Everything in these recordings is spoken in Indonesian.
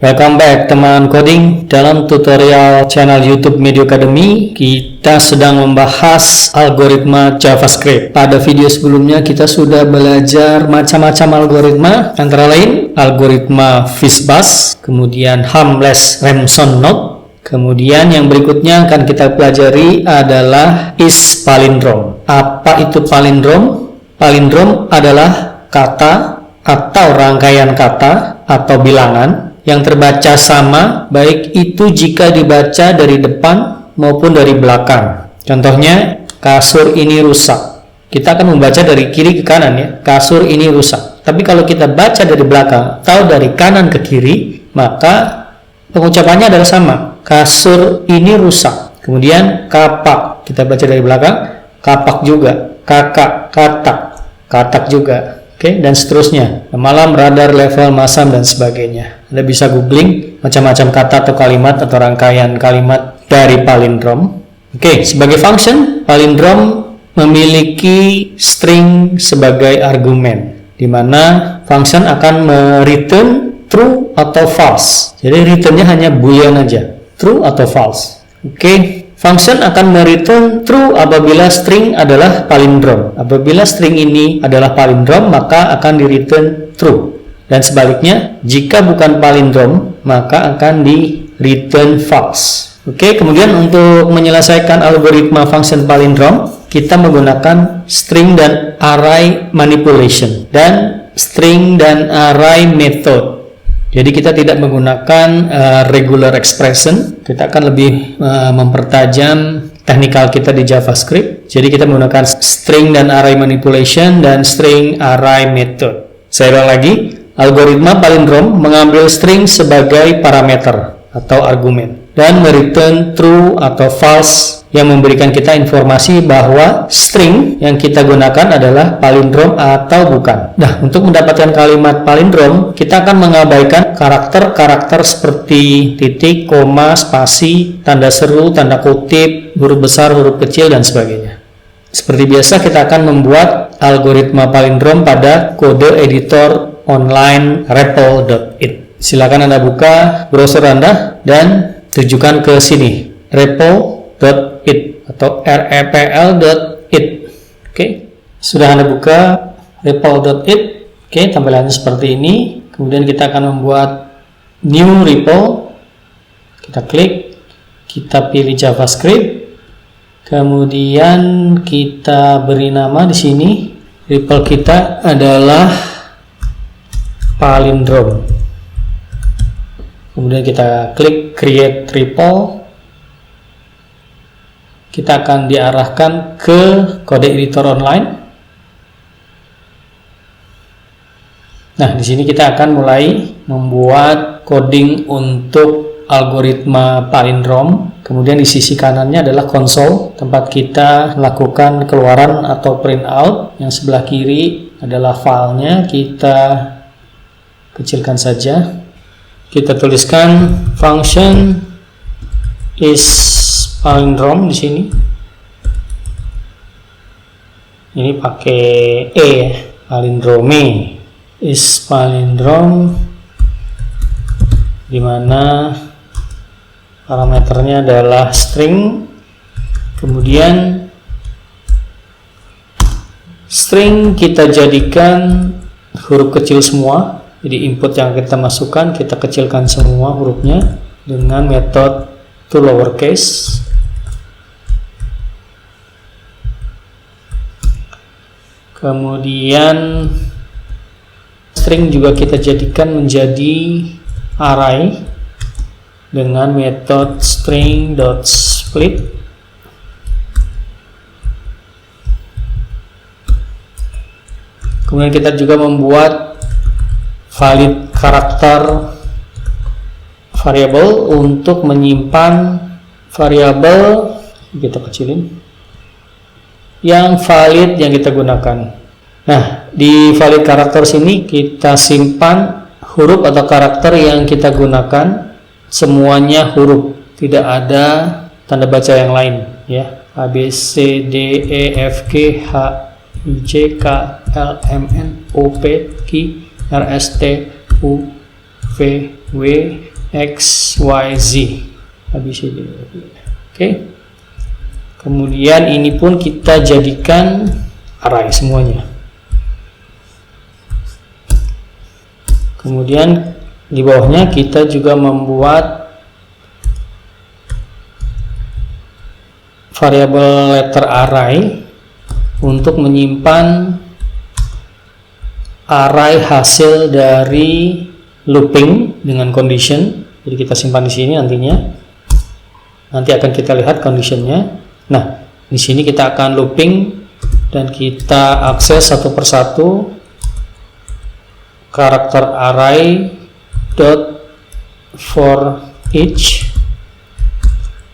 Welcome back teman coding. Dalam tutorial channel YouTube Medio Academy, kita sedang membahas algoritma JavaScript. Pada video sebelumnya kita sudah belajar macam-macam algoritma, antara lain algoritma Fishbus, kemudian Harmless-Ramson node, kemudian yang berikutnya akan kita pelajari adalah is palindrome. Apa itu palindrome? Palindrome adalah kata atau rangkaian kata atau bilangan yang terbaca sama, baik itu jika dibaca dari depan maupun dari belakang. Contohnya, kasur ini rusak. Kita akan membaca dari kiri ke kanan ya, kasur ini rusak. Tapi kalau kita baca dari belakang atau dari kanan ke kiri, maka pengucapannya adalah sama. Kasur ini rusak. Kemudian kapak, kita baca dari belakang, kapak juga. Kakak, katak juga. Oke, dan seterusnya. Malam, radar, level, masam, dan sebagainya. Anda bisa googling macam-macam kata atau kalimat atau rangkaian kalimat dari palindrome. Oke, sebagai function, palindrome memiliki string sebagai argumen, di mana function akan return true atau false. Jadi returnnya hanya boolean aja, true atau false. Oke. Function akan return true apabila string adalah palindrome. Apabila string ini adalah palindrome, maka akan di-return true. Dan sebaliknya, jika bukan palindrome, maka akan di-return false. Oke, kemudian untuk menyelesaikan algoritma function palindrome, kita menggunakan string dan array manipulation dan string dan array method. Jadi kita tidak menggunakan regular expression, kita akan lebih mempertajam teknikal kita di JavaScript. Jadi kita menggunakan string dan array manipulation dan string array method. Saya ulang lagi, algoritma palindrome mengambil string sebagai parameter atau argumen dan return true atau false yang memberikan kita informasi bahwa string yang kita gunakan adalah palindrome atau bukan. Nah, untuk mendapatkan kalimat palindrome, kita akan mengabaikan karakter-karakter seperti titik, koma, spasi, tanda seru, tanda kutip, huruf besar, huruf kecil, dan sebagainya. Seperti biasa, kita akan membuat algoritma palindrome pada kode editor online REPL.it. Silakan Anda buka browser Anda dan tujukan ke sini, REPL.it atau repl.it. Oke, sudah Anda buka repl.it. Oke, tampilannya seperti ini. Kemudian kita akan membuat new REPL. Kita klik, kita pilih JavaScript. Kemudian kita beri nama di sini. REPL kita adalah palindrome. Kemudian kita klik create REPL. Kita akan diarahkan ke kode editor online. Nah, di sini kita akan mulai membuat coding untuk algoritma palindrome. Kemudian di sisi kanannya adalah konsol, tempat kita melakukan keluaran atau print out. Yang sebelah kiri adalah filenya, kita kecilkan saja. Kita tuliskan function is palindrome di sini. Ini pakai e, palindrome. Is palindrome, di mana parameternya adalah string. Kemudian string kita jadikan huruf kecil semua. Jadi input yang kita masukkan, kita kecilkan semua hurufnya dengan metode to lowercase. Kemudian string juga kita jadikan menjadi array dengan metode string.split. Kemudian kita juga membuat valid karakter variabel untuk menyimpan variabel, kita kecilin, yang valid yang kita gunakan. Nah, di valid karakter sini kita simpan huruf atau karakter yang kita gunakan, semuanya huruf, tidak ada tanda baca yang lain ya. A B C D E F G H I J K L M N O P Q R S T U V W X, Y, Z. ABCD. Oke. Kemudian ini pun kita jadikan array semuanya. Kemudian di bawahnya kita juga membuat variabel letter array untuk menyimpan array hasil dari looping dengan condition. Jadi kita simpan di sini nantinya. Nanti akan kita lihat conditionnya. Nah, di sini kita akan looping dan kita akses satu persatu karakter array dot for each.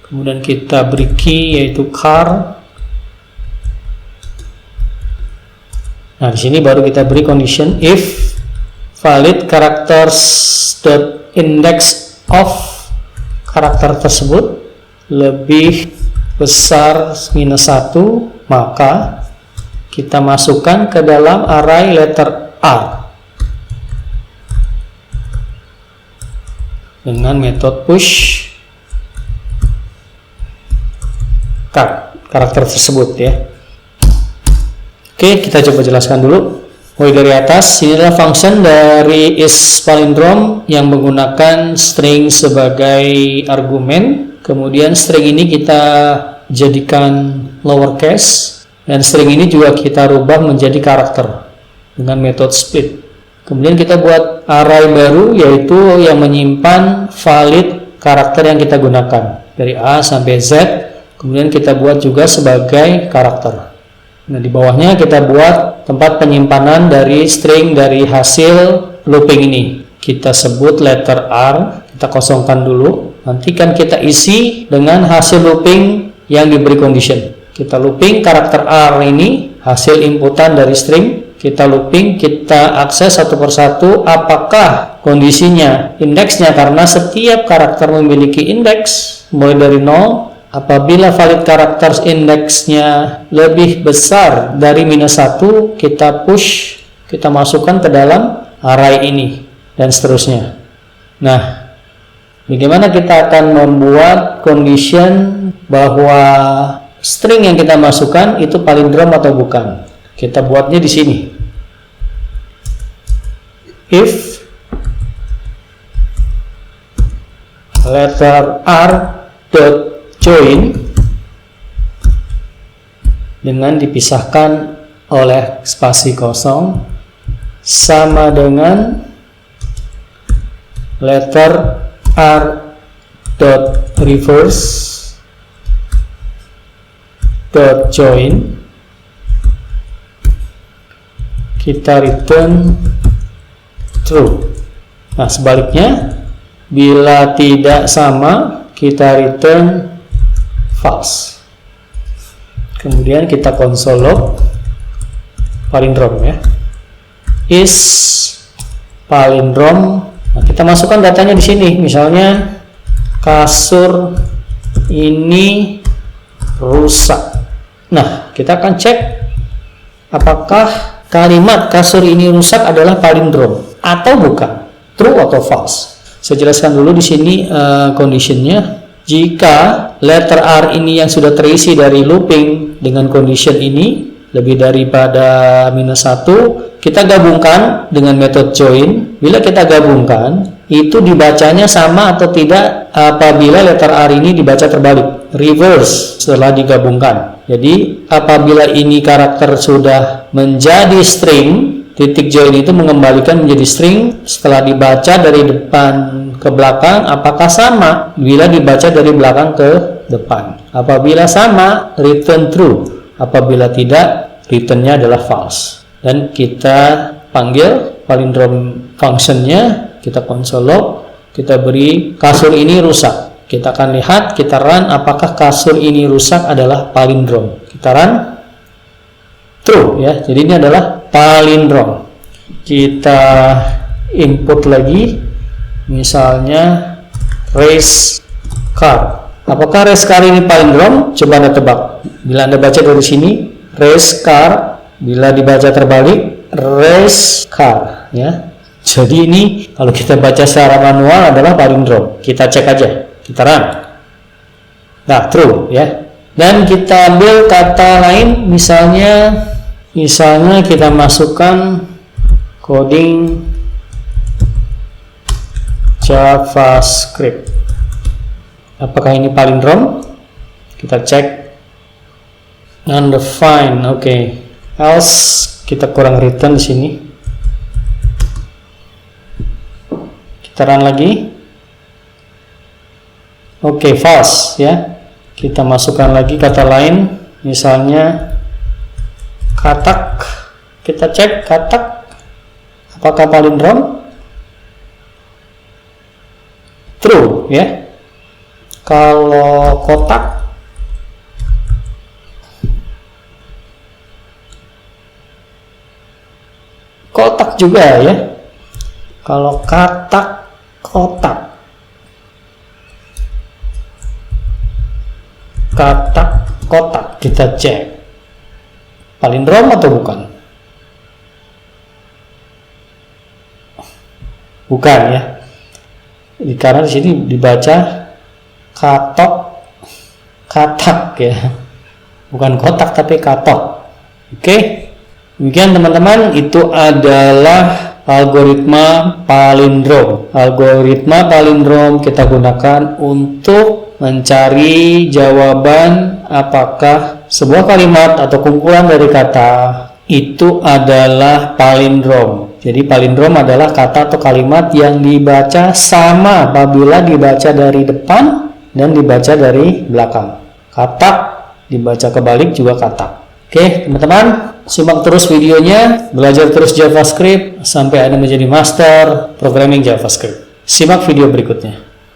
Kemudian kita beri key yaitu char. Nah, di sini baru kita beri condition if valid characters dot index of karakter tersebut lebih besar minus 1, maka kita masukkan ke dalam array letter R dengan metode push karakter tersebut ya. Oke, kita coba jelaskan dulu. Mulai dari atas, ini adalah function dari isPalindrome yang menggunakan string sebagai argumen. Kemudian string ini kita jadikan lowercase dan string ini juga kita rubah menjadi karakter dengan metode split. Kemudian kita buat array baru yaitu yang menyimpan valid karakter yang kita gunakan dari A sampai Z. Kemudian kita buat juga sebagai karakter. Nah, di bawahnya kita buat tempat penyimpanan dari string dari hasil looping ini. Kita sebut letter R, kita kosongkan dulu. Nanti kan kita isi dengan hasil looping yang diberi condition. Kita looping karakter R ini, hasil inputan dari string. Kita looping, kita akses satu persatu apakah kondisinya, indeksnya, karena setiap karakter memiliki indeks mulai dari 0. Apabila valid karakter indeksnya lebih besar dari minus 1, kita push, kita masukkan ke dalam array ini, dan seterusnya. Nah, bagaimana kita akan membuat condition bahwa string yang kita masukkan itu palindrome atau bukan? Kita buatnya di sini. If letter R dot join dengan dipisahkan oleh spasi kosong sama dengan letter R dot reverse dot join, kita return true. Nah, sebaliknya bila tidak sama kita return false. Kemudian kita console log palindrome ya. Is palindrome. Nah, kita masukkan datanya di sini. Misalnya kasur ini rusak. Nah, kita akan cek apakah kalimat kasur ini rusak adalah palindrome atau bukan, true atau false. Saya jelaskan dulu di sini conditionnya. Jika letter R ini yang sudah terisi dari looping dengan condition ini lebih daripada minus 1, kita gabungkan dengan metode join. Bila kita gabungkan, itu dibacanya sama atau tidak apabila letter R ini dibaca terbalik, reverse setelah digabungkan. Jadi apabila ini karakter sudah menjadi string, titik join itu mengembalikan menjadi string setelah dibaca dari depan ke belakang, apakah sama bila dibaca dari belakang ke depan. Apabila sama, return true. Apabila tidak, returnnya adalah false. Dan kita panggil palindrome functionnya, kita console log, kita beri kasur ini rusak. Kita akan lihat, kita run apakah kasur ini rusak adalah palindrome. Kita run true ya. Jadi ini adalah palindrome. Kita input lagi, misalnya race car. Apakah race car ini palindrome? Coba Anda tebak. Bila Anda baca dari sini race car, bila dibaca terbalik race car ya. Jadi ini kalau kita baca secara manual adalah palindrom. Kita cek aja, kita run. Nah, true ya. Dan kita ambil kata lain, misalnya kita masukkan coding JavaScript. Apakah ini palindrom? Kita cek. Undefined, oke. Else kita kurang return di sini. Kita run lagi. Oke, false ya. Kita masukkan lagi kata lain, misalnya katak. Kita cek katak. Apakah palindrom? True ya. Kalau kotak, kotak juga ya. Kalau katak, kotak. Katak, kotak. Kita cek. Palindrom atau bukan? Bukan ya. Karena di sini dibaca katok, katak ya. Bukan kotak tapi katok. Oke. Demikian teman-teman, itu adalah algoritma palindrom. Algoritma palindrom kita gunakan untuk mencari jawaban apakah sebuah kalimat atau kumpulan dari kata itu adalah palindrom. Jadi palindrom adalah kata atau kalimat yang dibaca sama apabila dibaca dari depan dan dibaca dari belakang. Katak dibaca kebalik juga katak. Oke teman-teman, simak terus videonya, belajar terus JavaScript sampai Anda menjadi master programming JavaScript. Simak video berikutnya.